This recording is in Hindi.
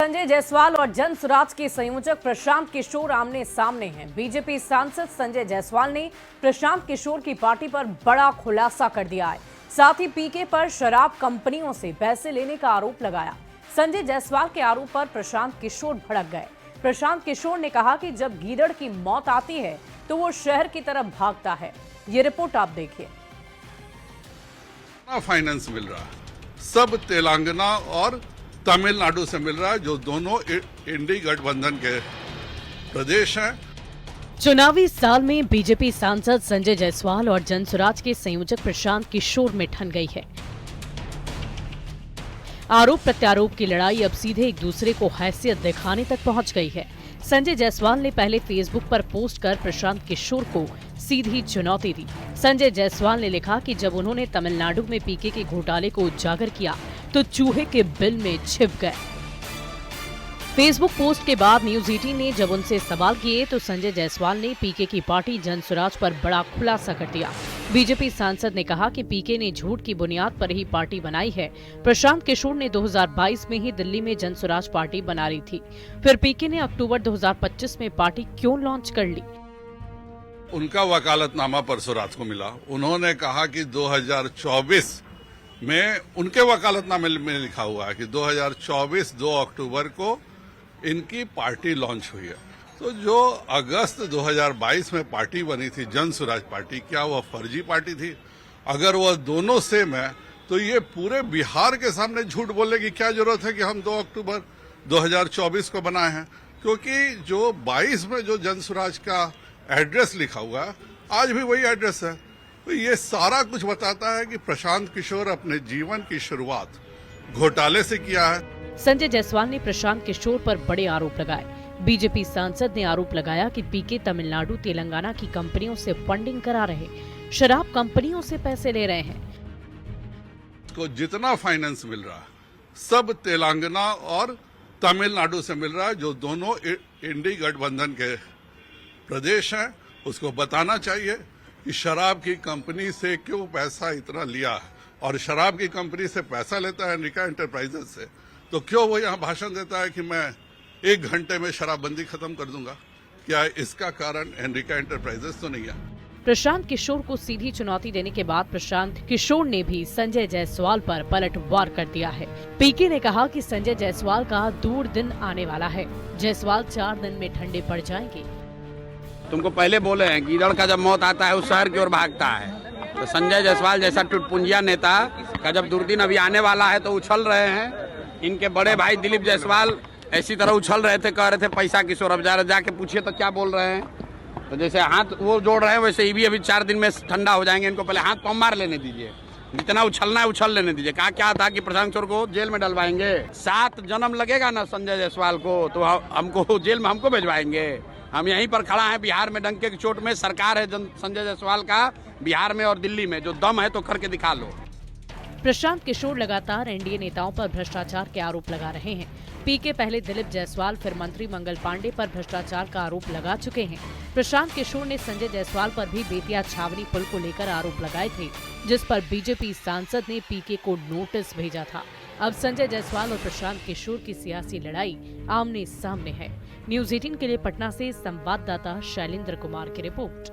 संजय जायसवाल और जनसुराज के संयोजक प्रशांत किशोर आमने सामने हैं। बीजेपी सांसद संजय जायसवाल ने प्रशांत किशोर की पार्टी पर बड़ा खुलासा कर दिया है। साथ ही पीके पर शराब कंपनियों से पैसे लेने का आरोप लगाया। संजय जायसवाल के आरोप पर प्रशांत किशोर भड़क गए। प्रशांत किशोर ने कहा कि जब गीदड़ की मौत आती है तो वो शहर की तरफ भागता है। ये रिपोर्ट आप देखिए। फाइनेंस मिल रहा है, सब तेलंगाना और तमिलनाडु से मिल रहा है, जो दोनों इंडी गठबंधन के प्रदेश हैं। चुनावी साल में बीजेपी सांसद संजय जायसवाल और जनसुराज के संयोजक प्रशांत किशोर में ठन गई है। आरोप प्रत्यारोप की लड़ाई अब सीधे एक दूसरे को हैसियत दिखाने तक पहुंच गई है। संजय जायसवाल ने पहले फेसबुक पर पोस्ट कर प्रशांत किशोर को सीधी चुनौती दी। संजय जायसवाल ने लिखा कि जब उन्होंने तमिलनाडु में पीके के घोटाले को उजागर किया तो चूहे के बिल में छिप गए। फेसबुक पोस्ट के बाद न्यूज 18 ने जब उनसे सवाल किए तो संजय जायसवाल ने पीके की पार्टी जनसुराज पर बड़ा खुलासा कर दिया। बीजेपी सांसद ने कहा कि पीके ने झूठ की बुनियाद पर ही पार्टी बनाई है। प्रशांत किशोर ने 2022 में ही दिल्ली में जनसुराज पार्टी बना रही थी, फिर पीके ने अक्टूबर 2025 में पार्टी क्यों लॉन्च कर ली? उनका वकालतनामा परसों को मिला। उन्होंने कहा कि 2024 में उनके वकालतनामे में लिखा हुआ है कि 2024 2 अक्टूबर को इनकी पार्टी लॉन्च हुई है। तो जो अगस्त 2022 में पार्टी बनी थी जनसुराज पार्टी, क्या वह फर्जी पार्टी थी? अगर वह दोनों सेम है तो ये पूरे बिहार के सामने झूठ बोलने की क्या जरूरत है कि हम 2 अक्टूबर 2024 को बनाए हैं? क्योंकि जो 22 में जो जनसुराज का एड्रेस लिखा हुआ है, आज भी वही एड्रेस है। तो ये सारा कुछ बताता है कि प्रशांत किशोर अपने जीवन की शुरुआत घोटाले से किया है। संजय जायसवाल ने प्रशांत किशोर पर बड़े आरोप लगाए। बीजेपी सांसद ने आरोप लगाया कि पीके तमिलनाडु तेलंगाना की कंपनियों से फंडिंग करा रहे, शराब कंपनियों से पैसे ले रहे हैं। को जितना फाइनेंस मिल रहा है, सब तेलंगाना और तमिलनाडु से मिल रहा है, जो दोनों इंडी गठबंधन के प्रदेश हैं। उसको बताना चाहिए कि शराब की कंपनी से क्यों पैसा इतना लिया है, और शराब की कंपनी से पैसा लेता है एनरिका एंटरप्राइजेज से, तो क्यों वो यहाँ भाषण देता है कि मैं 1 घंटे में शराबबंदी खत्म कर दूंगा? क्या इसका कारण एनरिका एंटरप्राइजेज तो नहीं है? प्रशांत किशोर को सीधी चुनौती देने के बाद प्रशांत किशोर ने भी संजय जायसवाल पर पलटवार कर दिया है। पीके ने कहा कि संजय जायसवाल का दूर दिन आने वाला है। जायसवाल 4 दिन में ठंडे पड़ जाएंगे। तुमको पहले बोले हैं गीदड़ का जब मौत आता है उस शहर की ओर भागता है। तो संजय जायसवाल जैसा टुटपुंजिया नेता का जब दुर्दिन अभी आने वाला है तो उछल रहे हैं। इनके बड़े भाई दिलीप जायसवाल ऐसी तरह उछल रहे थे, कह रहे थे पैसा किशोर। अब जाके पूछिए तो क्या बोल रहे हैं। तो जैसे हाथ वो जोड़ रहे हैं वैसे ये भी अभी 4 दिन में ठंडा हो जाएंगे। इनको पहले हाथ पाँव मार लेने दीजिए, जितना उछलना है उछल लेने दीजिए। कहा क्या था कि प्रशांत किशोर को जेल में डलवाएंगे। 7 जन्म लगेगा ना संजय जायसवाल को तो हमको जेल में हमको भिजवाएंगे। हम यहीं पर खड़ा हैं बिहार में, डंके की चोट में। सरकार है संजय जायसवाल का बिहार में और दिल्ली में, जो दम है तो करके दिखा लो। प्रशांत किशोर लगातार एनडीए नेताओं पर भ्रष्टाचार के आरोप लगा रहे हैं। पीके पहले दिलीप जायसवाल फिर मंत्री मंगल पांडे पर भ्रष्टाचार का आरोप लगा चुके हैं। प्रशांत किशोर ने संजय जायसवाल पर भी बेतिया छावनी पुल को लेकर आरोप लगाए थे, जिस पर बीजेपी सांसद ने पीके को नोटिस भेजा था। अब संजय जायसवाल और प्रशांत किशोर की सियासी लड़ाई आमने सामने है। न्यूज 18 के लिए पटना से संवाददाता शैलेंद्र कुमार की रिपोर्ट।